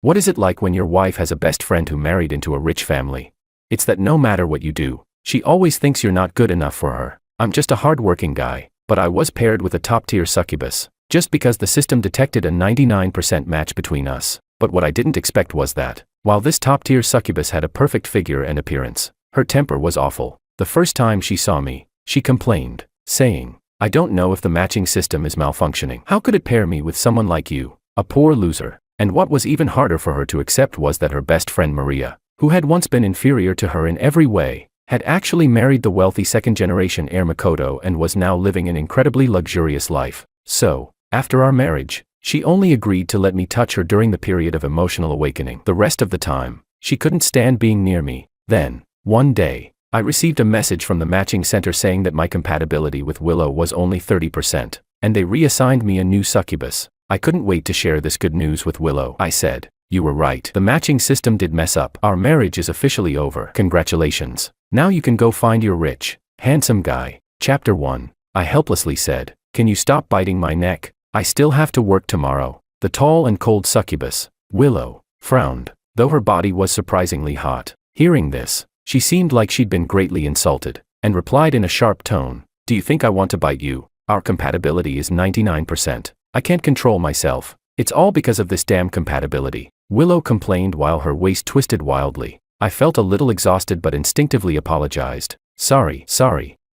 What is it like when your wife has a best friend who married into a rich family? It's that no matter what you do, she always thinks you're not good enough for her. I'm just a hard-working guy, but I was paired with a top-tier succubus, just because the system detected a 99% match between us. But what I didn't expect was that, while this top-tier succubus had a perfect figure and appearance, her temper was awful. The first time she saw me, she complained, saying, "I don't know if the matching system is malfunctioning. How could it pair me with someone like you, a poor loser?" And what was even harder for her to accept was that her best friend Maria, who had once been inferior to her in every way, had actually married the wealthy second-generation heir Makoto and was now living an incredibly luxurious life. So, after our marriage, she only agreed to let me touch her during the period of emotional awakening. The rest of the time, she couldn't stand being near me. Then, one day, I received a message from the matching center saying that my compatibility with Willow was only 30%, and they reassigned me a new succubus. I couldn't wait to share this good news with Willow. I said, "You were right. The matching system did mess up. Our marriage is officially over. Congratulations. Now you can go find your rich, handsome guy." Chapter 1. I helplessly said, "Can you stop biting my neck? I still have to work tomorrow." The tall and cold succubus, Willow, frowned, though her body was surprisingly hot. Hearing this, she seemed like she'd been greatly insulted, and replied in a sharp tone, "Do you think I want to bite you? Our compatibility is 99%. I can't control myself. It's all because of this damn compatibility." Willow complained while her waist twisted wildly. I felt a little exhausted but instinctively apologized. Sorry.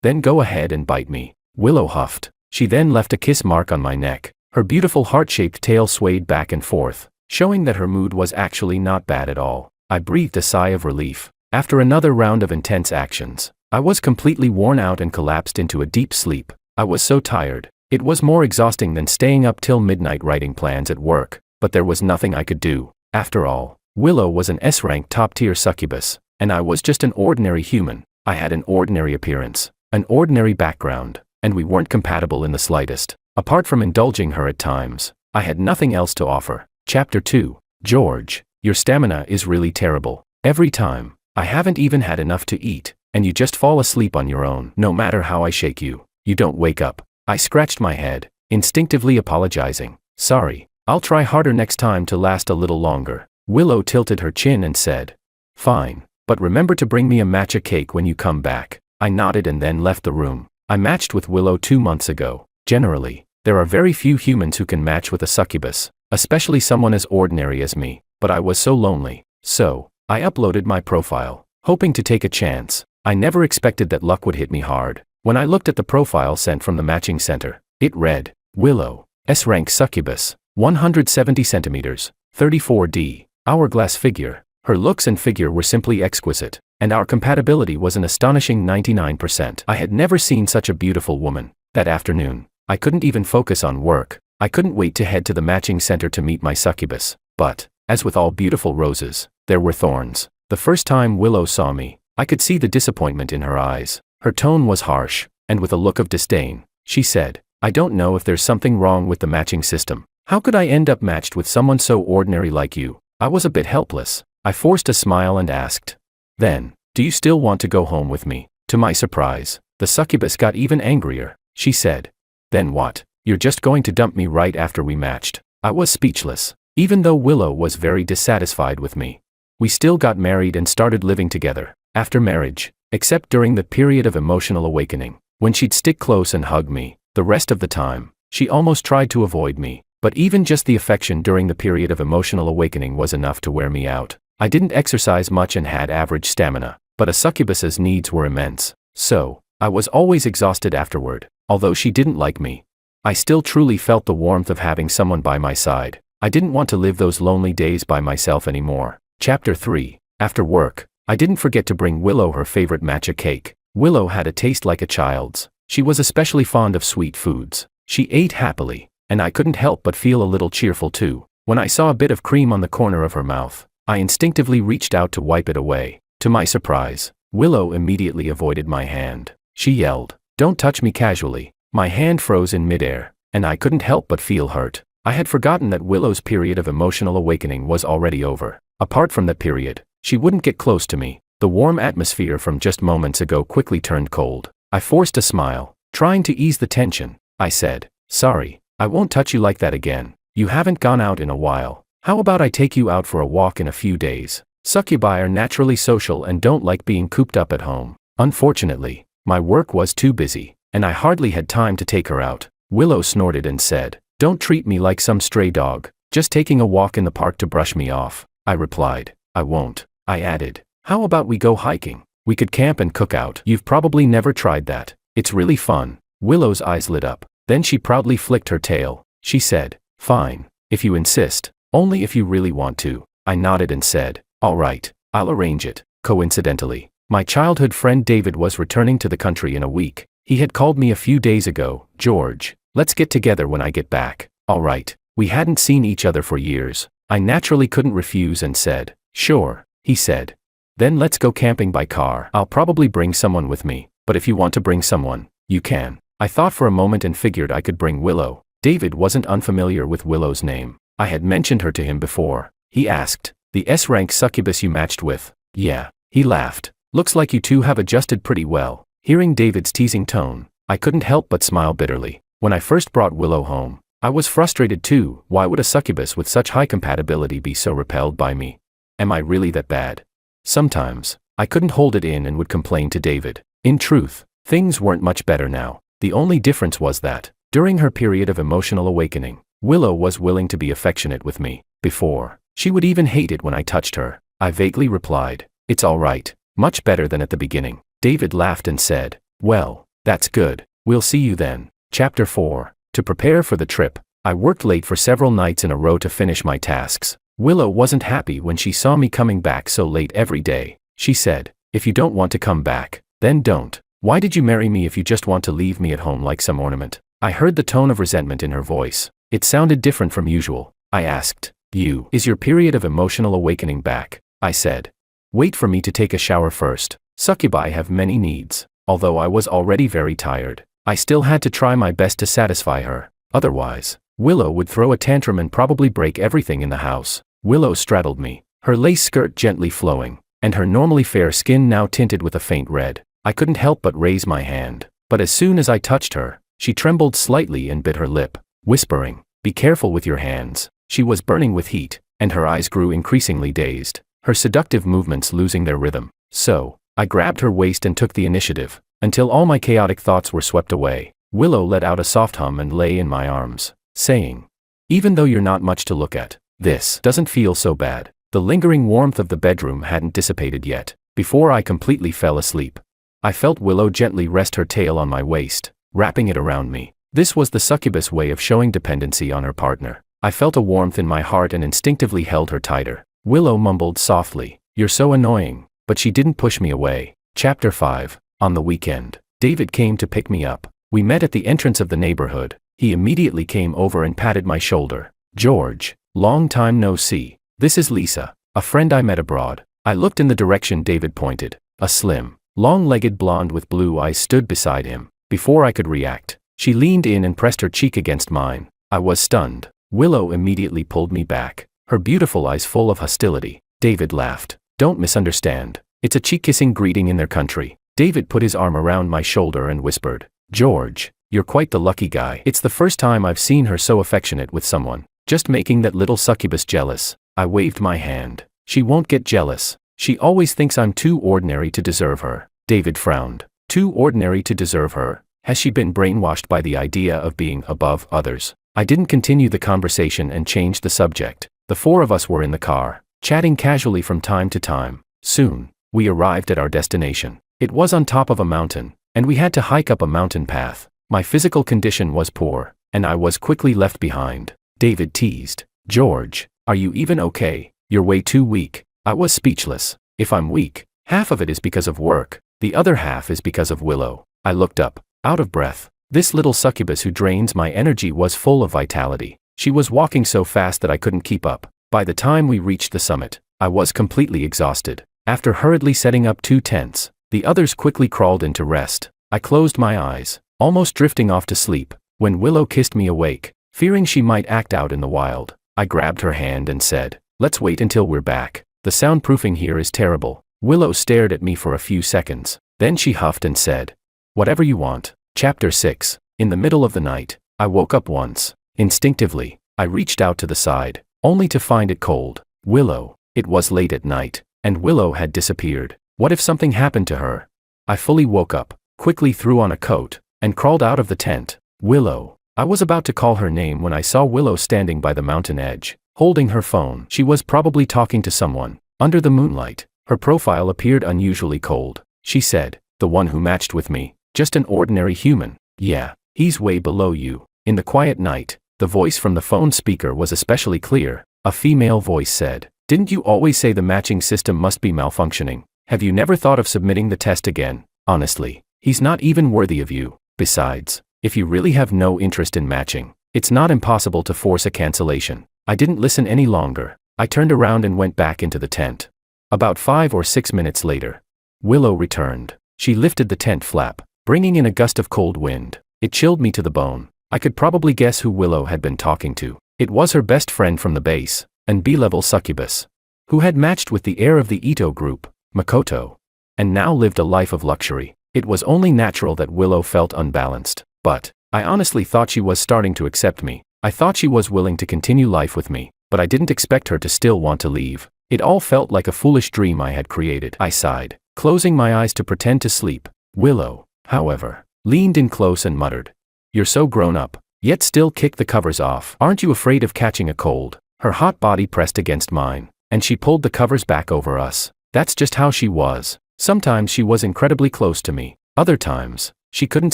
Then go ahead and bite me." Willow huffed. She then left a kiss mark on my neck. Her beautiful heart-shaped tail swayed back and forth, showing that her mood was actually not bad at all. I breathed a sigh of relief. After another round of intense actions, I was completely worn out and collapsed into a deep sleep. I was so tired. It was more exhausting than staying up till midnight writing plans at work, but there was nothing I could do. After all, Willow was an S-rank top-tier succubus, and I was just an ordinary human. I had an ordinary appearance, an ordinary background, and we weren't compatible in the slightest. Apart from indulging her at times, I had nothing else to offer. Chapter 2. George, your stamina is really terrible. Every time, I haven't even had enough to eat, and you just fall asleep on your own. No matter how I shake you, you don't wake up. I scratched my head, instinctively apologizing. "Sorry, I'll try harder next time to last a little longer." Willow tilted her chin and said, "Fine, but remember to bring me a matcha cake when you come back." I nodded and then left the room. I matched with Willow 2 months ago. Generally, there are very few humans who can match with a succubus, especially someone as ordinary as me, but I was so lonely. So, I uploaded my profile, hoping to take a chance. I never expected that luck would hit me hard. When I looked at the profile sent from the matching center, it read, Willow, S-rank succubus, 170 centimeters, 34D, hourglass figure. Her looks and figure were simply exquisite, and our compatibility was an astonishing 99%. I had never seen such a beautiful woman. That afternoon, I couldn't even focus on work. I couldn't wait to head to the matching center to meet my succubus. But, as with all beautiful roses, there were thorns. The first time Willow saw me, I could see the disappointment in her eyes. Her tone was harsh, and with a look of disdain, she said, "I don't know if there's something wrong with the matching system. How could I end up matched with someone so ordinary like you?" I was a bit helpless. I forced a smile and asked, "Then, do you still want to go home with me?" To my surprise, the succubus got even angrier. She said, "Then what? You're just going to dump me right after we matched?" I was speechless. Even though Willow was very dissatisfied with me, we still got married and started living together. After marriage, except during the period of emotional awakening, when she'd stick close and hug me, the rest of the time, she almost tried to avoid me. But even just the affection during the period of emotional awakening was enough to wear me out. I didn't exercise much and had average stamina, but a succubus's needs were immense. So, I was always exhausted afterward. Although she didn't like me, I still truly felt the warmth of having someone by my side. I didn't want to live those lonely days by myself anymore. Chapter 3. After work, I didn't forget to bring Willow her favorite matcha cake. Willow had a taste like a child's. She was especially fond of sweet foods. She ate happily, and I couldn't help but feel a little cheerful too. When I saw a bit of cream on the corner of her mouth, I instinctively reached out to wipe it away. To my surprise, Willow immediately avoided my hand. She yelled, "Don't touch me casually." My hand froze in midair, and I couldn't help but feel hurt. I had forgotten that Willow's period of emotional awakening was already over. Apart from that period, she wouldn't get close to me. The warm atmosphere from just moments ago quickly turned cold. I forced a smile, trying to ease the tension. I said, "Sorry, I won't touch you like that again. You haven't gone out in a while, How about I take you out for a walk in a few days? Succubi are naturally social and don't like being cooped up at home. Unfortunately, my work was too busy, and I hardly had time to take her out. Willow snorted and said, "Don't treat me like some stray dog, just taking a walk in the park to brush me off." I replied, "I won't." I added, "How about we go hiking? We could camp and cook out." "You've probably never tried that. It's really fun." Willow's eyes lit up. Then she proudly flicked her tail. She said, "Fine, if you insist, only if you really want to." I nodded and said, "All right, I'll arrange it." Coincidentally, my childhood friend David was returning to the country in a week. He had called me a few days ago. "George, let's get together when I get back." All right. We hadn't seen each other for years. I naturally couldn't refuse and said, "Sure," he said. "Then let's go camping by car. I'll probably bring someone with me, but if you want to bring someone, you can." I thought for a moment and figured I could bring Willow. David wasn't unfamiliar with Willow's name. I had mentioned her to him before. He asked, "The S-rank succubus you matched with?" "Yeah." He laughed. "Looks like you two have adjusted pretty well." Hearing David's teasing tone, I couldn't help but smile bitterly. When I first brought Willow home, I was frustrated too. Why would a succubus with such high compatibility be so repelled by me? Am I really that bad? Sometimes, I couldn't hold it in and would complain to David. In truth, things weren't much better now. The only difference was that, during her period of emotional awakening, Willow was willing to be affectionate with me. Before, she would even hate it when I touched her. I vaguely replied, "It's all right, much better than at the beginning." David laughed and said, "Well, that's good. We'll see you then." Chapter 4. To prepare for the trip, I worked late for several nights in a row to finish my tasks. Willow wasn't happy when she saw me coming back so late every day. She said, "If you don't want to come back, then don't. Why did you marry me if you just want to leave me at home like some ornament?" I heard the tone of resentment in her voice. It sounded different from usual. I asked, Is your period of emotional awakening back?" I said, "Wait for me to take a shower first." Succubi have many needs. Although I was already very tired, I still had to try my best to satisfy her. Otherwise, Willow would throw a tantrum and probably break everything in the house. Willow straddled me, her lace skirt gently flowing, and her normally fair skin now tinted with a faint red. I couldn't help but raise my hand. But as soon as I touched her, she trembled slightly and bit her lip, whispering, "Be careful with your hands." She was burning with heat, and her eyes grew increasingly dazed, her seductive movements losing their rhythm. So, I grabbed her waist and took the initiative, until all my chaotic thoughts were swept away. Willow let out a soft hum and lay in my arms, saying, "Even though you're not much to look at, this doesn't feel so bad." The lingering warmth of the bedroom hadn't dissipated yet. Before I completely fell asleep, I felt Willow gently rest her tail on my waist, wrapping it around me. This was the succubus way of showing dependency on her partner. I felt a warmth in my heart and instinctively held her tighter. Willow mumbled softly, "You're so annoying," but she didn't push me away. Chapter 5. On the weekend, David came to pick me up. We met at the entrance of the neighborhood. He immediately came over and patted my shoulder. "George, long time no see. This is Lisa, a friend I met abroad." I looked in the direction David pointed. A slim, long-legged blonde with blue eyes stood beside him. Before I could react, she leaned in and pressed her cheek against mine. I was stunned. Willow immediately pulled me back, her beautiful eyes full of hostility. David laughed. "Don't misunderstand. It's a cheek-kissing greeting in their country." David put his arm around my shoulder and whispered, "George, you're quite the lucky guy. It's the first time I've seen her so affectionate with someone. Just making that little succubus jealous." I waved my hand. "She won't get jealous. She always thinks I'm too ordinary to deserve her." David frowned. "Too ordinary to deserve her? Has she been brainwashed by the idea of being above others?" I didn't continue the conversation and changed the subject. The four of us were in the car, chatting casually from time to time. Soon, we arrived at our destination. It was on top of a mountain, and we had to hike up a mountain path. My physical condition was poor, and I was quickly left behind. David teased, "George, are you even okay? You're way too weak." I was speechless. If I'm weak, half of it is because of work, the other half is because of Willow. I looked up, out of breath. This little succubus who drains my energy was full of vitality. She was walking so fast that I couldn't keep up. By the time we reached the summit, I was completely exhausted. After hurriedly setting up 2 tents, the others quickly crawled in to rest. I closed my eyes, almost drifting off to sleep, when Willow kissed me awake. Fearing she might act out in the wild, I grabbed her hand and said, "Let's wait until we're back. The soundproofing here is terrible." Willow stared at me for a few seconds. Then she huffed and said, "Whatever you want." Chapter 6. In the middle of the night, I woke up once. Instinctively, I reached out to the side, only to find it cold. Willow. It was late at night, and Willow had disappeared. What if something happened to her? I fully woke up, quickly threw on a coat, and crawled out of the tent. Willow. I was about to call her name when I saw Willow standing by the mountain edge, holding her phone. She was probably talking to someone. Under the moonlight, her profile appeared unusually cold. She said, "The one who matched with me, just an ordinary human." "Yeah, he's way below you." In the quiet night, the voice from the phone speaker was especially clear. A female voice said, "Didn't you always say the matching system must be malfunctioning? Have you never thought of submitting the test again? Honestly, he's not even worthy of you. Besides, if you really have no interest in matching, it's not impossible to force a cancellation." I didn't listen any longer. I turned around and went back into the tent. About 5 or 6 minutes later, Willow returned. She lifted the tent flap, bringing in a gust of cold wind. It chilled me to the bone. I could probably guess who Willow had been talking to. It was her best friend from the base, an B-level succubus, who had matched with the heir of the Ito group, Makoto, and now lived a life of luxury. It was only natural that Willow felt unbalanced. But I honestly thought she was starting to accept me. I thought she was willing to continue life with me, but I didn't expect her to still want to leave. It all felt like a foolish dream I had created. I sighed, closing my eyes to pretend to sleep. Willow, however, leaned in close and muttered, "You're so grown up, yet still kick the covers off. Aren't you afraid of catching a cold?" Her hot body pressed against mine, and she pulled the covers back over us. That's just how she was. Sometimes she was incredibly close to me. Other times, she couldn't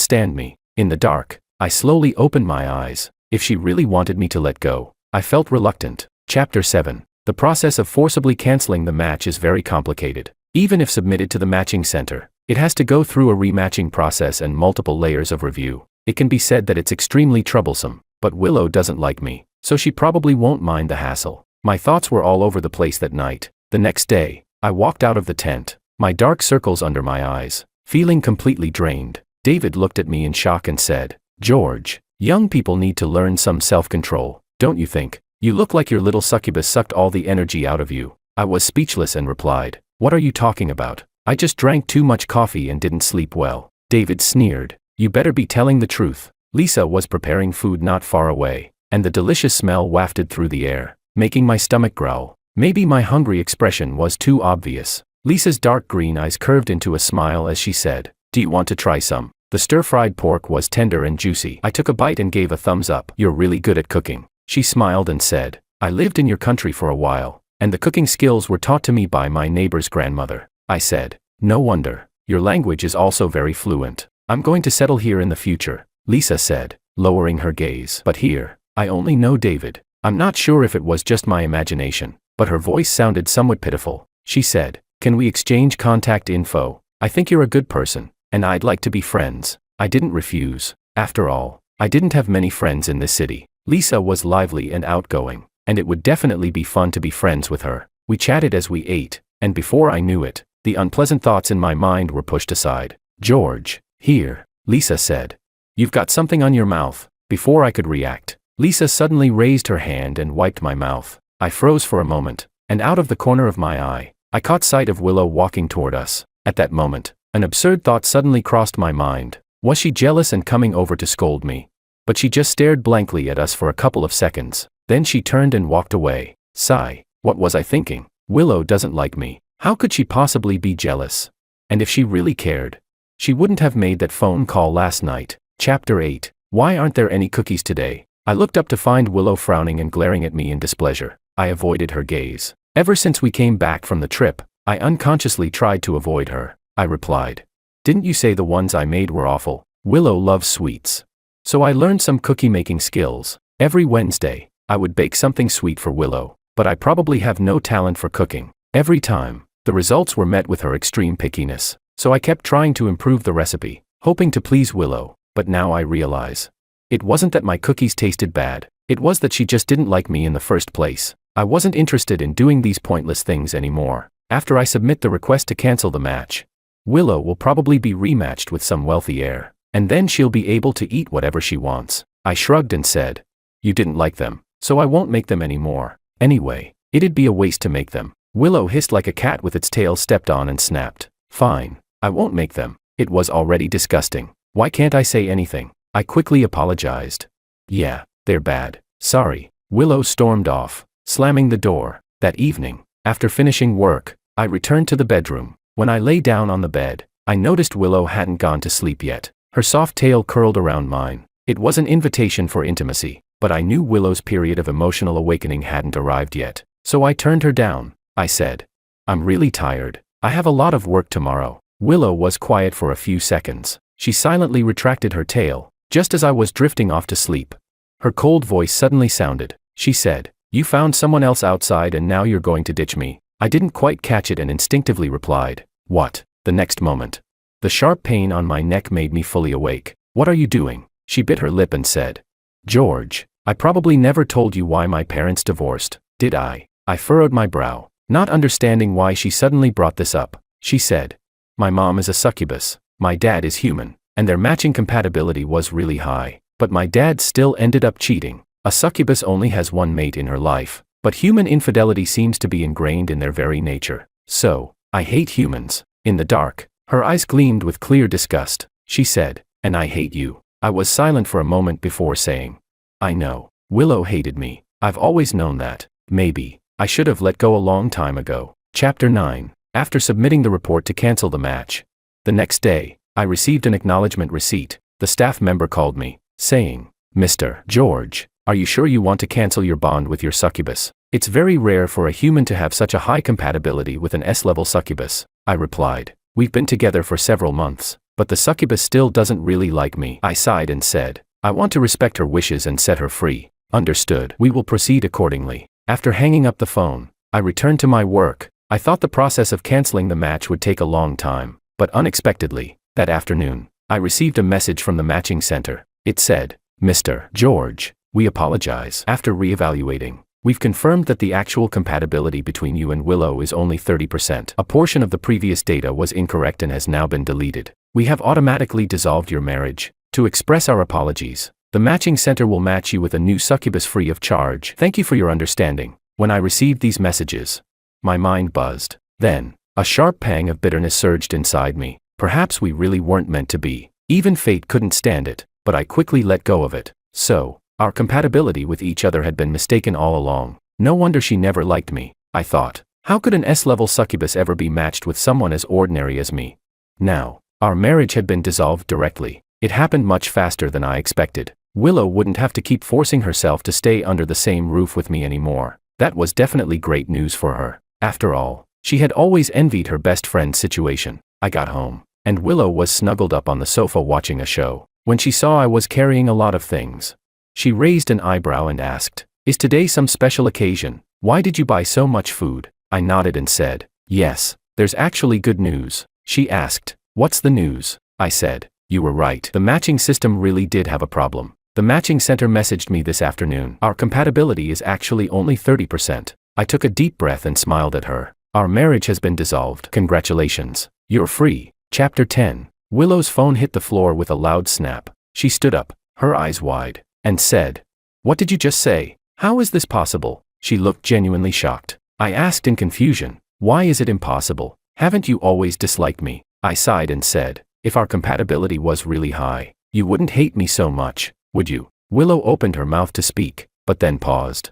stand me. In the dark, I slowly opened my eyes. If she really wanted me to let go, I felt reluctant. Chapter 7. The process of forcibly canceling the match is very complicated. Even if submitted to the matching center, it has to go through a rematching process and multiple layers of review. It can be said that it's extremely troublesome, but Willow doesn't like me, so she probably won't mind the hassle. My thoughts were all over the place that night. The next day, I walked out of the tent, my dark circles under my eyes, feeling completely drained. David looked at me in shock and said, "George, young people need to learn some self-control, don't you think? You look like your little succubus sucked all the energy out of you." I was speechless and replied, "What are you talking about? I just drank too much coffee and didn't sleep well." David sneered, "You better be telling the truth." Lisa was preparing food not far away, and the delicious smell wafted through the air, making my stomach growl. Maybe my hungry expression was too obvious. Lisa's dark green eyes curved into a smile as she said, "Do you want to try some?" The stir-fried pork was tender and juicy. I took a bite and gave a thumbs up. "You're really good at cooking." She smiled and said, "I lived in your country for a while, and the cooking skills were taught to me by my neighbor's grandmother." I said, "No wonder. Your language is also very fluent." "I'm going to settle here in the future," Lisa said, lowering her gaze. "But here, I only know David." I'm not sure if it was just my imagination, but her voice sounded somewhat pitiful. She said, "Can we exchange contact info? I think you're a good person, and I'd like to be friends." I didn't refuse. After all, I didn't have many friends in this city. Lisa was lively and outgoing, and it would definitely be fun to be friends with her. We chatted as we ate, and before I knew it, the unpleasant thoughts in my mind were pushed aside. "George, here," Lisa said. "You've got something on your mouth." Before I could react, Lisa suddenly raised her hand and wiped my mouth. I froze for a moment, and out of the corner of my eye, I caught sight of Willow walking toward us. At that moment, an absurd thought suddenly crossed my mind. Was she jealous and coming over to scold me? But she just stared blankly at us for a couple of seconds. Then she turned and walked away. Sigh. What was I thinking? Willow doesn't like me. How could she possibly be jealous? And if she really cared, she wouldn't have made that phone call last night. Chapter 8. Why aren't there any cookies today? I looked up to find Willow frowning and glaring at me in displeasure. I avoided her gaze. Ever since we came back from the trip, I unconsciously tried to avoid her. I replied, "Didn't you say the ones I made were awful?" Willow loves sweets. So I learned some cookie-making skills. Every Wednesday, I would bake something sweet for Willow, but I probably have no talent for cooking. Every time, the results were met with her extreme pickiness. So I kept trying to improve the recipe, hoping to please Willow, but now I realize. It wasn't that my cookies tasted bad, it was that she just didn't like me in the first place. I wasn't interested in doing these pointless things anymore. After I submit the request to cancel the match, Willow will probably be rematched with some wealthy heir, and then she'll be able to eat whatever she wants. I shrugged and said, "You didn't like them, so I won't make them anymore. Anyway, it'd be a waste to make them." Willow hissed like a cat with its tail stepped on and snapped. "Fine, I won't make them." It was already disgusting. Why can't I say anything? I quickly apologized. "Yeah, they're bad. Sorry." Willow stormed off. slamming the door. That evening, after finishing work, I returned to the bedroom. When I lay down on the bed, I noticed Willow hadn't gone to sleep yet. Her soft tail curled around mine. It was an invitation for intimacy, but I knew Willow's period of emotional awakening hadn't arrived yet. So I turned her down. I said, "I'm really tired. I have a lot of work tomorrow." Willow was quiet for a few seconds. She silently retracted her tail, just as I was drifting off to sleep. Her cold voice suddenly sounded. She said, "You found someone else outside and now you're going to ditch me." I didn't quite catch it and instinctively replied, "What?" The next moment, the sharp pain on my neck made me fully awake. "What are you doing?" She bit her lip and said, "George, I probably never told you why my parents divorced, did I?" I furrowed my brow, not understanding why she suddenly brought this up. She said, "My mom is a succubus, my dad is human, and their matching compatibility was really high, but my dad still ended up cheating. A succubus only has one mate in her life, but human infidelity seems to be ingrained in their very nature. So, I hate humans." In the dark, her eyes gleamed with clear disgust. She said, "And I hate you." I was silent for a moment before saying, "I know. Willow hated me. I've always known that. Maybe I should have let go a long time ago." Chapter 9. After submitting the report to cancel the match, the next day, I received an acknowledgement receipt. The staff member called me, saying, "Mr. George, are you sure you want to cancel your bond with your succubus? It's very rare for a human to have such a high compatibility with an S-level succubus." I replied, "We've been together for several months, but the succubus still doesn't really like me." I sighed and said, "I want to respect her wishes and set her free." "Understood. We will proceed accordingly." After hanging up the phone, I returned to my work. I thought the process of canceling the match would take a long time, but unexpectedly, that afternoon, I received a message from the matching center. It said, "Mr. George, we apologize. After reevaluating, we've confirmed that the actual compatibility between you and Willow is only 30%. A portion of the previous data was incorrect and has now been deleted. We have automatically dissolved your marriage. To express our apologies, the matching center will match you with a new succubus free of charge. Thank you for your understanding." When I received these messages, my mind buzzed. Then, a sharp pang of bitterness surged inside me. Perhaps we really weren't meant to be. Even fate couldn't stand it, but I quickly let go of it. So, our compatibility with each other had been mistaken all along. No wonder she never liked me, I thought. How could an S-level succubus ever be matched with someone as ordinary as me? Now, our marriage had been dissolved directly. It happened much faster than I expected. Willow wouldn't have to keep forcing herself to stay under the same roof with me anymore. That was definitely great news for her. After all, she had always envied her best friend's situation. I got home, and Willow was snuggled up on the sofa watching a show. When she saw I was carrying a lot of things, she raised an eyebrow and asked, "Is today some special occasion? Why did you buy so much food?" I nodded and said, "Yes, there's actually good news." She asked, "What's the news?" I said, "You were right. The matching system really did have a problem. The matching center messaged me this afternoon. Our compatibility is actually only 30%. I took a deep breath and smiled at her. "Our marriage has been dissolved. Congratulations. You're free." Chapter 10. Willow's phone hit the floor with a loud snap. She stood up, her eyes wide, and said, "What did you just say? How is this possible?" She looked genuinely shocked. I asked in confusion, "Why is it impossible? Haven't you always disliked me?" I sighed and said, "If our compatibility was really high, you wouldn't hate me so much, would you?" Willow opened her mouth to speak, but then paused.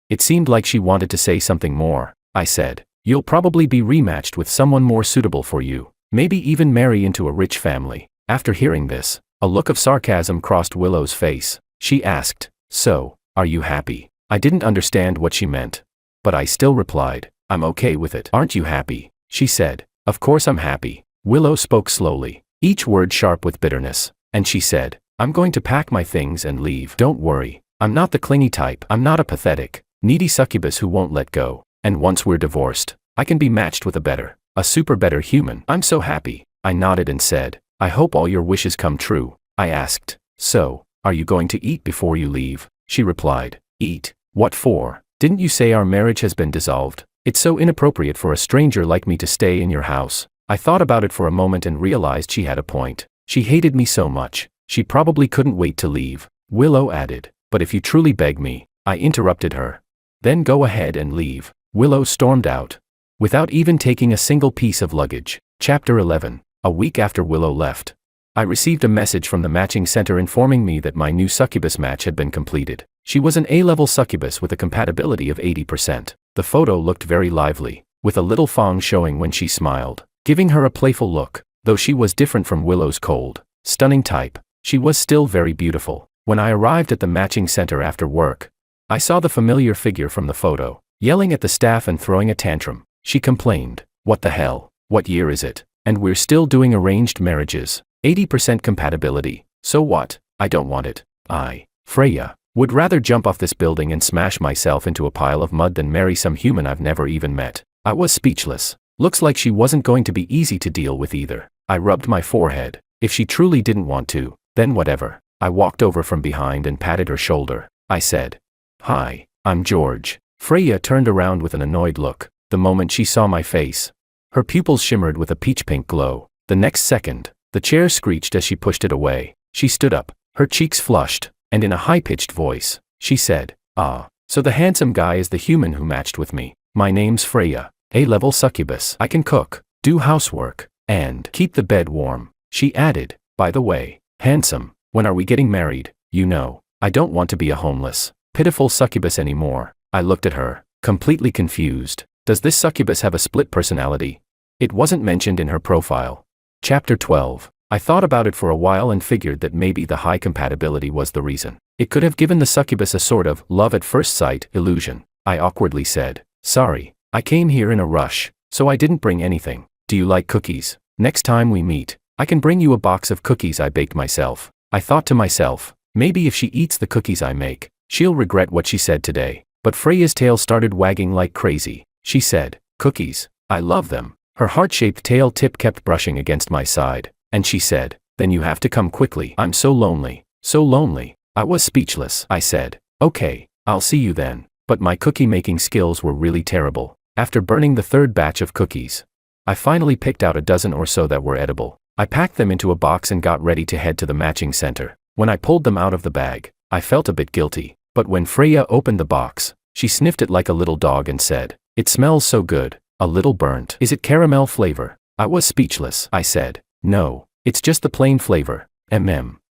It seemed like she wanted to say something more. I said, "You'll probably be rematched with someone more suitable for you, maybe even marry into a rich family." After hearing this, a look of sarcasm crossed Willow's face. She asked, "So, are you happy?" I didn't understand what she meant, but I still replied, "I'm okay with it." "Aren't you happy?" She said, "Of course I'm happy." Willow spoke slowly, each word sharp with bitterness, and she said, "I'm going to pack my things and leave. Don't worry, I'm not the clingy type. I'm not a pathetic, needy succubus who won't let go. And once we're divorced, I can be matched with a super better human. I'm so happy." I nodded and said, "I hope all your wishes come true." I asked, "So, are you going to eat before you leave?" She replied, "Eat? What for? Didn't you say our marriage has been dissolved? It's so inappropriate for a stranger like me to stay in your house." I thought about it for a moment and realized she had a point. She hated me so much, she probably couldn't wait to leave. Willow added, "But if you truly beg me," I interrupted her. "Then go ahead and leave." Willow stormed out, without even taking a single piece of luggage. Chapter 11. A week after Willow left, I received a message from the matching center informing me that my new succubus match had been completed. She was an A-level succubus with a compatibility of 80%. The photo looked very lively, with a little fang showing when she smiled, giving her a playful look. Though she was different from Willow's cold, stunning type, she was still very beautiful. When I arrived at the matching center after work, I saw the familiar figure from the photo, yelling at the staff and throwing a tantrum. She complained, "What the hell? What year is it? And we're still doing arranged marriages. 80% compatibility. So what? I don't want it. I, Freya, would rather jump off this building and smash myself into a pile of mud than marry some human I've never even met." I was speechless. Looks like she wasn't going to be easy to deal with either. I rubbed my forehead. If she truly didn't want to, then whatever. I walked over from behind and patted her shoulder. I said, "Hi, I'm George." Freya turned around with an annoyed look the moment she saw my face. Her pupils shimmered with a peach-pink glow. The next second, the chair screeched as she pushed it away. She stood up, her cheeks flushed, and in a high-pitched voice, she said, "Ah, so the handsome guy is the human who matched with me. My name's Freya, A-level succubus. I can cook, do housework, and keep the bed warm." She added, "By the way, handsome, when are we getting married? You know, I don't want to be a homeless, pitiful succubus anymore." I looked at her, completely confused. Does this succubus have a split personality? It wasn't mentioned in her profile. Chapter 12. I thought about it for a while and figured that maybe the high compatibility was the reason. It could have given the succubus a sort of love at first sight illusion. I awkwardly said, "Sorry, I came here in a rush, so I didn't bring anything. Do you like cookies? Next time we meet, I can bring you a box of cookies I baked myself." I thought to myself, maybe if she eats the cookies I make, she'll regret what she said today. But Freya's tail started wagging like crazy. She said, "Cookies, I love them." Her heart-shaped tail tip kept brushing against my side, and she said, "Then you have to come quickly. I'm so lonely, so lonely." I was speechless. I said, "Okay, I'll see you then." But my cookie-making skills were really terrible. After burning the third batch of cookies, I finally picked out a dozen or so that were edible. I packed them into a box and got ready to head to the matching center. When I pulled them out of the bag, I felt a bit guilty. But when Freya opened the box, she sniffed it like a little dog and said, "It smells so good, a little burnt. Is it caramel flavor?" I was speechless. I said, "No, it's just the plain flavor.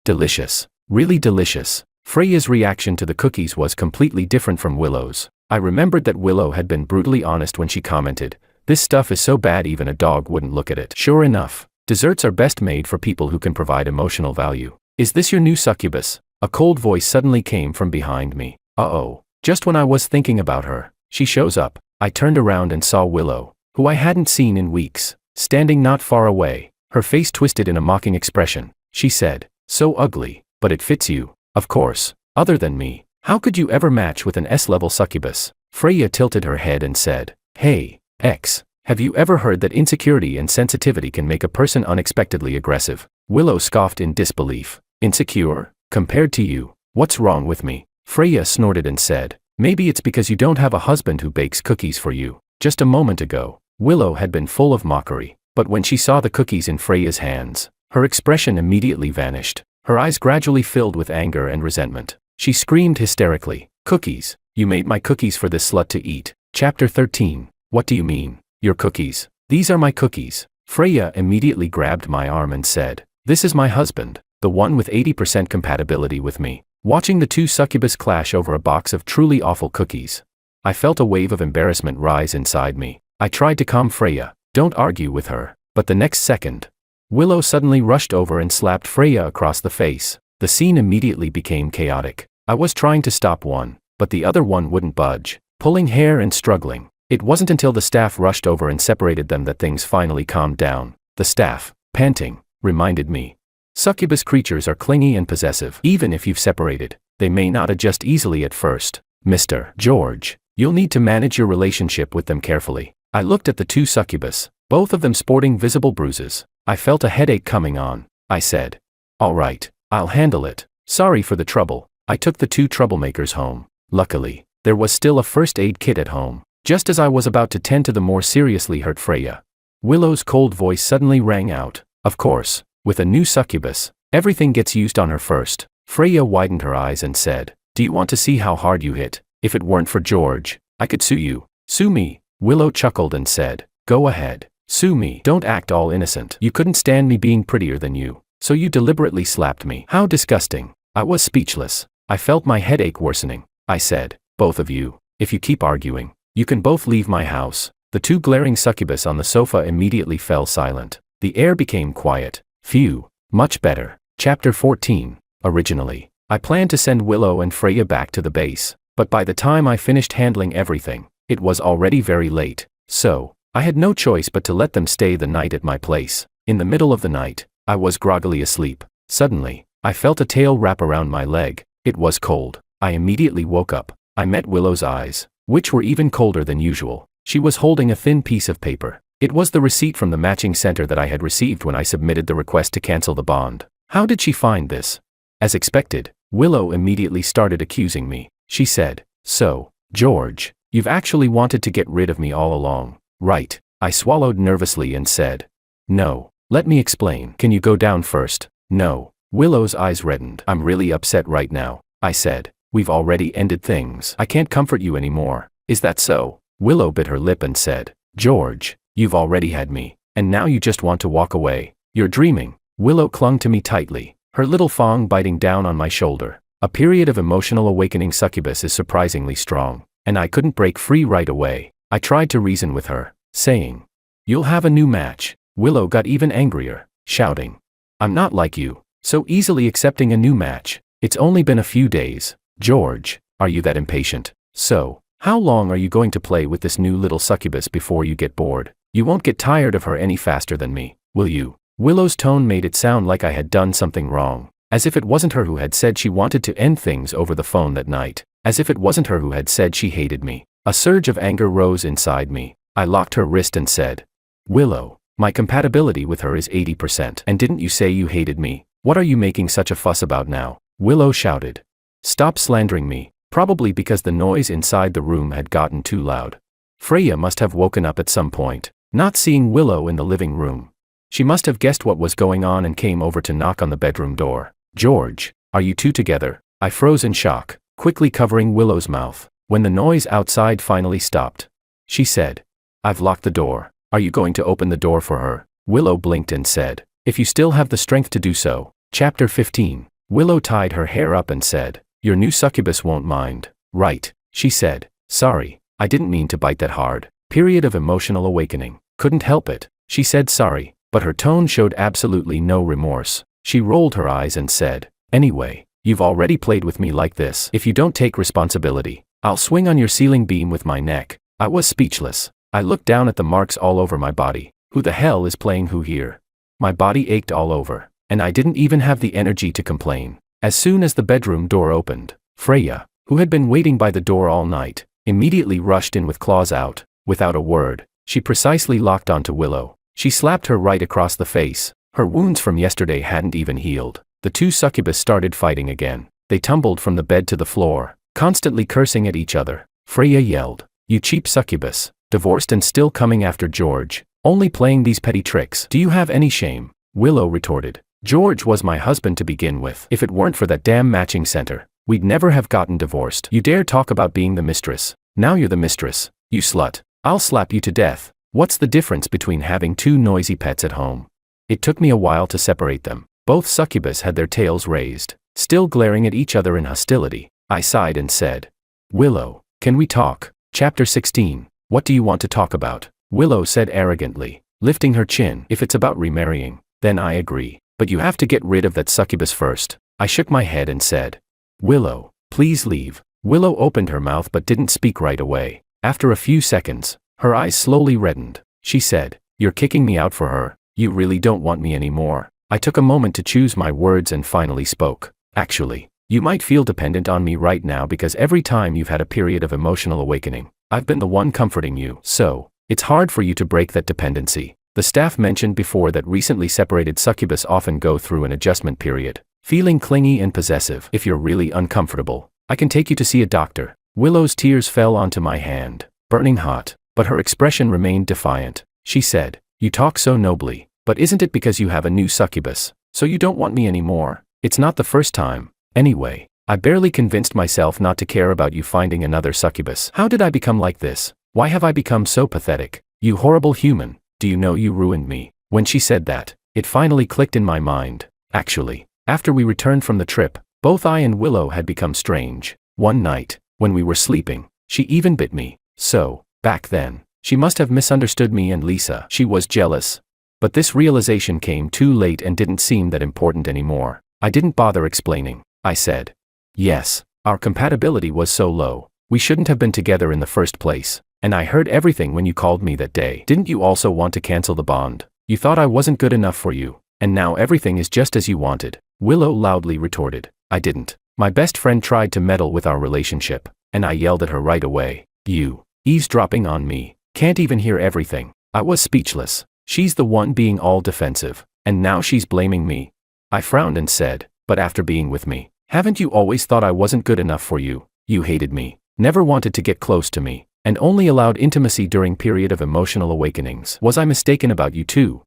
Delicious. Really delicious." Freya's reaction to the cookies was completely different from Willow's. I remembered that Willow had been brutally honest when she commented, "This stuff is so bad even a dog wouldn't look at it." Sure enough, desserts are best made for people who can provide emotional value. "Is this your new succubus?" A cold voice suddenly came from behind me. Uh-oh. Just when I was thinking about her, she shows up. I turned around and saw Willow, who I hadn't seen in weeks, standing not far away, her face twisted in a mocking expression. She said, "So ugly, but it fits you, of course. Other than me, how could you ever match with an S-level succubus?" Freya tilted her head and said, "Hey, X, have you ever heard that insecurity and sensitivity can make a person unexpectedly aggressive?" Willow scoffed in disbelief. "Insecure? Compared to you, what's wrong with me?" Freya snorted and said, "Maybe it's because you don't have a husband who bakes cookies for you." Just a moment ago, Willow had been full of mockery, but when she saw the cookies in Freya's hands, her expression immediately vanished. Her eyes gradually filled with anger and resentment. She screamed hysterically, "Cookies? You made my cookies for this slut to eat." Chapter 13. What do you mean, your cookies? These are my cookies. Freya immediately grabbed my arm and said, "This is my husband, the one with 80% compatibility with me." Watching the two succubus clash over a box of truly awful cookies, I felt a wave of embarrassment rise inside me. I tried to calm Freya, "Don't argue with her," but the next second, Willow suddenly rushed over and slapped Freya across the face. The scene immediately became chaotic. I was trying to stop one, but the other one wouldn't budge, pulling hair and struggling. It wasn't until the staff rushed over and separated them that things finally calmed down. The staff, panting, reminded me, succubus creatures are clingy and possessive. Even if you've separated, they may not adjust easily at first. Mr. George, you'll need to manage your relationship with them carefully. I looked at the two succubus, both of them sporting visible bruises. I felt a headache coming on. I said, "All right, I'll handle it. Sorry for the trouble." I took the two troublemakers home. Luckily, there was still a first aid kit at home. Just as I was about to tend to the more seriously hurt Freya, Willow's cold voice suddenly rang out. "Of course, with a new succubus, everything gets used on her first." Freya widened her eyes and said, "Do you want to see how hard you hit? If it weren't for George, I could sue you." "Sue me?" Willow chuckled and said, "Go ahead, sue me. Don't act all innocent. You couldn't stand me being prettier than you, so you deliberately slapped me." How disgusting. I was speechless. I felt my headache worsening. I said, both of you, if you keep arguing, you can both leave my house. The two glaring succubus on the sofa immediately fell silent. The air became quiet. Phew, much better. Chapter 14. Originally, I planned to send Willow and Freya back to the base, but by the time I finished handling everything, it was already very late, so I had no choice but to let them stay the night at my place. In the middle of the night, I was groggily asleep. Suddenly, I felt a tail wrap around my leg. It was cold. I immediately woke up. I met Willow's eyes, which were even colder than usual. She was holding a thin piece of paper. It was the receipt from the matching center that I had received when I submitted the request to cancel the bond. How did she find this? As expected, Willow immediately started accusing me. She said, "So, George, you've actually wanted to get rid of me all along, right?" I swallowed nervously and said, "No, let me explain. Can you go down first?" "No." Willow's eyes reddened. "I'm really upset right now," I said. "We've already ended things. I can't comfort you anymore." "Is that so?" Willow bit her lip and said, "George, you've already had me, and now you just want to walk away. You're dreaming." Willow clung to me tightly, her little fang biting down on my shoulder. A period of emotional awakening succubus is surprisingly strong, and I couldn't break free right away. I tried to reason with her, saying, "You'll have a new match." Willow got even angrier, shouting, "I'm not like you, so easily accepting a new match. It's only been a few days. George, are you that impatient? So, how long are you going to play with this new little succubus before you get bored? You won't get tired of her any faster than me, will you?" Willow's tone made it sound like I had done something wrong, as if it wasn't her who had said she wanted to end things over the phone that night, as if it wasn't her who had said she hated me. A surge of anger rose inside me. I locked her wrist and said, "Willow, my compatibility with her is 80%. And didn't you say you hated me? What are you making such a fuss about now?" Willow shouted. "Stop slandering me," probably because the noise inside the room had gotten too loud. Freya must have woken up at some point, not seeing Willow in the living room. She must have guessed what was going on and came over to knock on the bedroom door. "George, are you two together?" I froze in shock, quickly covering Willow's mouth. When the noise outside finally stopped, she said, "I've locked the door. Are you going to open the door for her?" Willow blinked and said, "If you still have the strength to do so." Chapter 15. Willow tied her hair up and said, "Your new succubus won't mind, right?" She said, "Sorry, I didn't mean to bite that hard." Period of emotional awakening. Couldn't help it. She said sorry, but her tone showed absolutely no remorse. She rolled her eyes and said, "Anyway, you've already played with me like this. If you don't take responsibility, I'll swing on your ceiling beam with my neck." I was speechless. I looked down at the marks all over my body. Who the hell is playing who here? My body ached all over, and I didn't even have the energy to complain. As soon as the bedroom door opened, Freya, who had been waiting by the door all night, immediately rushed in with claws out. Without a word, she precisely locked onto Willow. She slapped her right across the face. Her wounds from yesterday hadn't even healed. The two succubus started fighting again. They tumbled from the bed to the floor, constantly cursing at each other. Freya yelled, "You cheap succubus, divorced and still coming after George, only playing these petty tricks. Do you have any shame?" Willow retorted, "George was my husband to begin with. If it weren't for that damn matching center, we'd never have gotten divorced. You dare talk about being the mistress. Now you're the mistress, you slut. I'll slap you to death." What's the difference between having two noisy pets at home? It took me a while to separate them. Both succubus had their tails raised, still glaring at each other in hostility. I sighed and said, "Willow, can we talk?" Chapter 16. What do you want to talk about? Willow said arrogantly, lifting her chin. "If it's about remarrying, then I agree. But you have to get rid of that succubus first." I shook my head and said, "Willow, please leave." Willow opened her mouth but didn't speak right away. After a few seconds, her eyes slowly reddened. She said, "You're kicking me out for her. You really don't want me anymore." I took a moment to choose my words and finally spoke. "Actually, you might feel dependent on me right now because every time you've had a period of emotional awakening, I've been the one comforting you. So, it's hard for you to break that dependency." The staff mentioned before that recently separated succubus often go through an adjustment period, feeling clingy and possessive. "If you're really uncomfortable, I can take you to see a doctor." Willow's tears fell onto my hand, burning hot, but her expression remained defiant. She said, "You talk so nobly, but isn't it because you have a new succubus, so you don't want me anymore?" "It's not the first time. Anyway, I barely convinced myself not to care about you finding another succubus. How did I become like this? Why have I become so pathetic? You horrible human, do you know you ruined me?" When she said that, it finally clicked in my mind. Actually, after we returned from the trip, Both I and Willow had become strange. One night, when we were sleeping, she even bit me. So, back then, she must have misunderstood me and Lisa. She was jealous. But this realization came too late and didn't seem that important anymore. I didn't bother explaining. I said, yes, our compatibility was so low. We shouldn't have been together in the first place. And I heard everything when you called me that day. Didn't you also want to cancel the bond? You thought I wasn't good enough for you. And now everything is just as you wanted. Willow loudly retorted. I didn't. My best friend tried to meddle with our relationship. And I yelled at her right away. You, eavesdropping on me, can't even hear everything. I was speechless. She's the one being all defensive. And now she's blaming me. I frowned and said, but after being with me, haven't you always thought I wasn't good enough for you? You hated me, never wanted to get close to me, and only allowed intimacy during period of emotional awakenings. Was I mistaken about you too?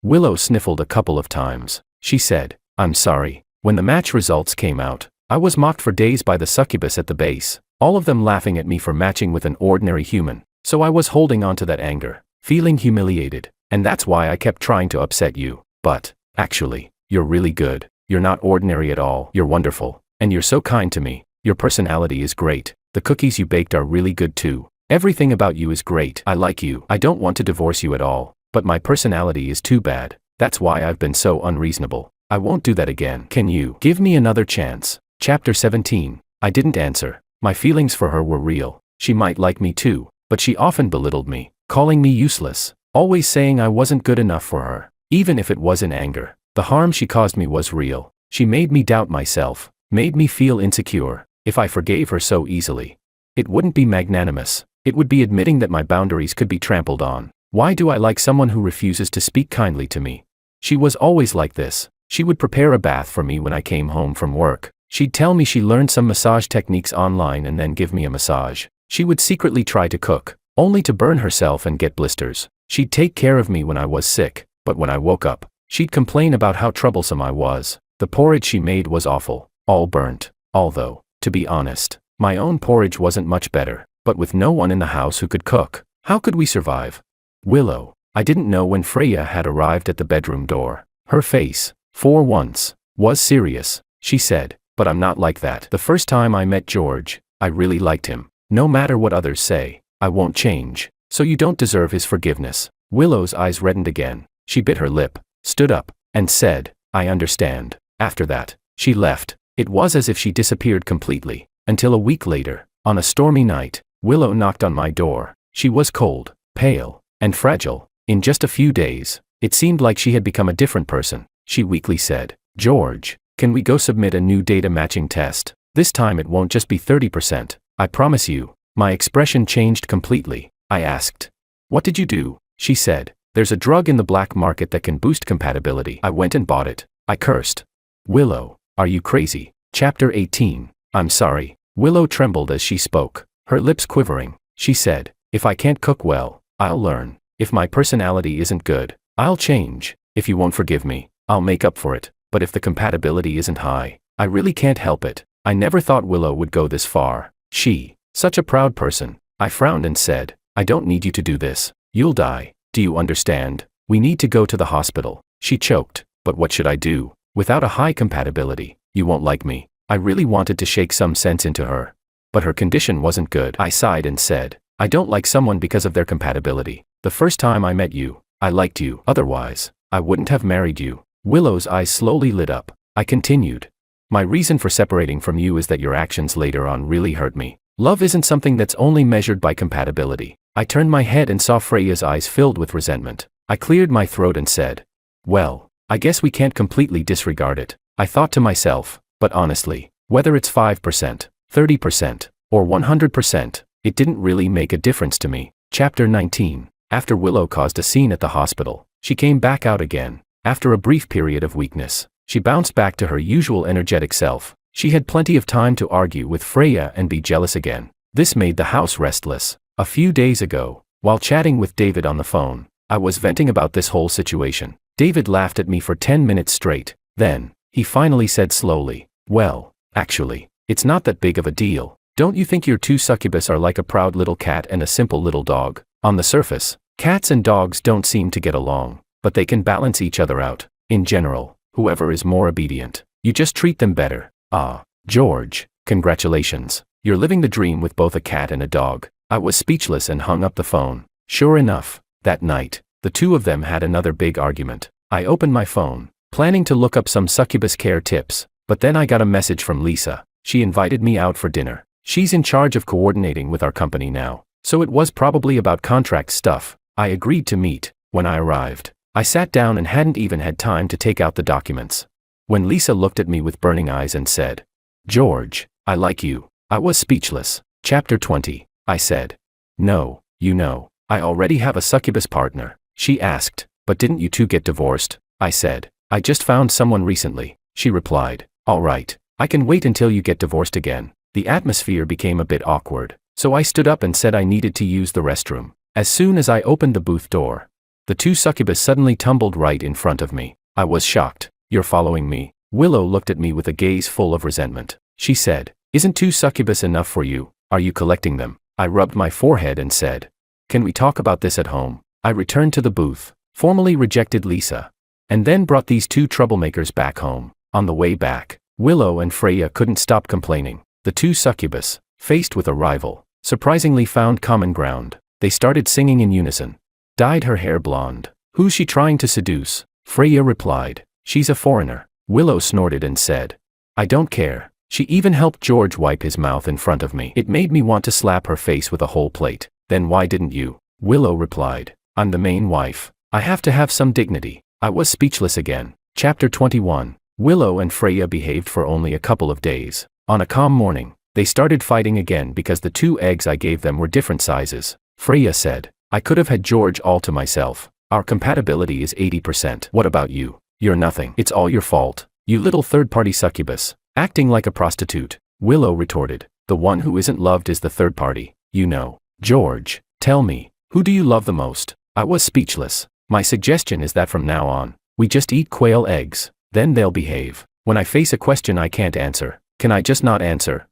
Willow sniffled a couple of times. She said, I'm sorry. When the match results came out, I was mocked for days by the succubus at the base, all of them laughing at me for matching with an ordinary human. So I was holding on to that anger, feeling humiliated, and that's why I kept trying to upset you. But, actually, you're really good. You're not ordinary at all. You're wonderful. And you're so kind to me. Your personality is great. The cookies you baked are really good too. Everything about you is great. I like you. I don't want to divorce you at all. But my personality is too bad. That's why I've been so unreasonable. I won't do that again. Can you give me another chance? Chapter 17. I didn't answer. My feelings for her were real. She might like me too, but she often belittled me, calling me useless, always saying I wasn't good enough for her. Even if it was in anger, the harm she caused me was real. She made me doubt myself, made me feel insecure. If I forgave her so easily, it wouldn't be magnanimous. It would be admitting that my boundaries could be trampled on. Why do I like someone who refuses to speak kindly to me? She was always like this. She would prepare a bath for me when I came home from work. She'd tell me she learned some massage techniques online and then give me a massage. She would secretly try to cook, only to burn herself and get blisters. She'd take care of me when I was sick, but when I woke up, she'd complain about how troublesome I was. The porridge she made was awful, all burnt. Although, to be honest, my own porridge wasn't much better. But with no one in the house who could cook, how could we survive? Willow. I didn't know when Freya had arrived at the bedroom door. Her face, for once, was serious. She said, but I'm not like that. The first time I met George, I really liked him. No matter what others say, I won't change. So you don't deserve his forgiveness. Willow's eyes reddened again. She bit her lip, stood up, and said, I understand. After that, she left. It was as if she disappeared completely. Until a week later, on a stormy night, Willow knocked on my door. She was cold, pale, and fragile. In just a few days, it seemed like she had become a different person. She weakly said, George, can we go submit a new data matching test? This time it won't just be 30%. I promise you. My expression changed completely. I asked, what did you do? She said, there's a drug in the black market that can boost compatibility. I went and bought it. I cursed. Willow, are you crazy? Chapter 18. I'm sorry. Willow trembled as she spoke, her lips quivering. She said, if I can't cook well, I'll learn. If my personality isn't good, I'll change. If you won't forgive me, I'll make up for it. But if the compatibility isn't high, I really can't help it. I never thought Willow would go this far. Such a proud person. I frowned and said, I don't need you to do this. You'll die. Do you understand? We need to go to the hospital. She choked. But what should I do? Without a high compatibility, you won't like me. I really wanted to shake some sense into her. But her condition wasn't good. I sighed and said, I don't like someone because of their compatibility. The first time I met you, I liked you. Otherwise, I wouldn't have married you. Willow's eyes slowly lit up. I continued. My reason for separating from you is that your actions later on really hurt me. Love isn't something that's only measured by compatibility. I turned my head and saw Freya's eyes filled with resentment. I cleared my throat and said, well, I guess we can't completely disregard it. I thought to myself, but honestly, whether it's 5%, 30%, or 100%, it didn't really make a difference to me. Chapter 19. After Willow caused a scene at the hospital, she came back out again. After a brief period of weakness, she bounced back to her usual energetic self. She had plenty of time to argue with Freya and be jealous again. This made the house restless. A few days ago, while chatting with David on the phone, I was venting about this whole situation. David laughed at me for 10 minutes straight. Then, he finally said slowly, well, actually, it's not that big of a deal. Don't you think your two succubus are like a proud little cat and a simple little dog? On the surface, cats and dogs don't seem to get along, but they can balance each other out. In general, whoever is more obedient, you just treat them better. Ah, George, congratulations. You're living the dream with both a cat and a dog. I was speechless and hung up the phone. Sure enough, that night, the two of them had another big argument. I opened my phone, planning to look up some succubus care tips, but then I got a message from Lisa. She invited me out for dinner. She's in charge of coordinating with our company now, so it was probably about contract stuff. I agreed to meet. When I arrived, I sat down and hadn't even had time to take out the documents. When Lisa looked at me with burning eyes and said, "George, I like you," I was speechless. Chapter 20. I said, "No, you know, I already have a succubus partner." She asked, "But didn't you two get divorced?" I said, "I just found someone recently." She replied, "All right, I can wait until you get divorced again." The atmosphere became a bit awkward, so I stood up and said I needed to use the restroom. As soon as I opened the booth door, the two succubus suddenly tumbled right in front of me. I was shocked. "You're following me?" Willow looked at me with a gaze full of resentment. She said, "Isn't two succubus enough for you? Are you collecting them?" I rubbed my forehead and said, "Can we talk about this at home?" I returned to the booth, formally rejected Lisa, and then brought these two troublemakers back home. On the way back, Willow and Freya couldn't stop complaining. The two succubus, faced with a rival, surprisingly found common ground. They started singing in unison. "Dyed her hair blonde. Who's she trying to seduce?" Freya replied, "She's a foreigner." Willow snorted and said, "I don't care." She even helped George wipe his mouth in front of me. It made me want to slap her face with a whole plate. "Then why didn't you?" Willow replied, "I'm the main wife. I have to have some dignity." I was speechless again. Chapter 21. Willow and Freya behaved for only a couple of days. On a calm morning, they started fighting again because the two eggs I gave them were different sizes. Freya said, "I could have had George all to myself. Our compatibility is 80%. What about you? You're nothing. It's all your fault. You little third-party succubus, acting like a prostitute." Willow retorted, "The one who isn't loved is the third party, you know." "George, tell me, who do you love the most?" I was speechless. "My suggestion is that from now on, we just eat quail eggs. Then they'll behave. When I face a question I can't answer, can I just not answer?"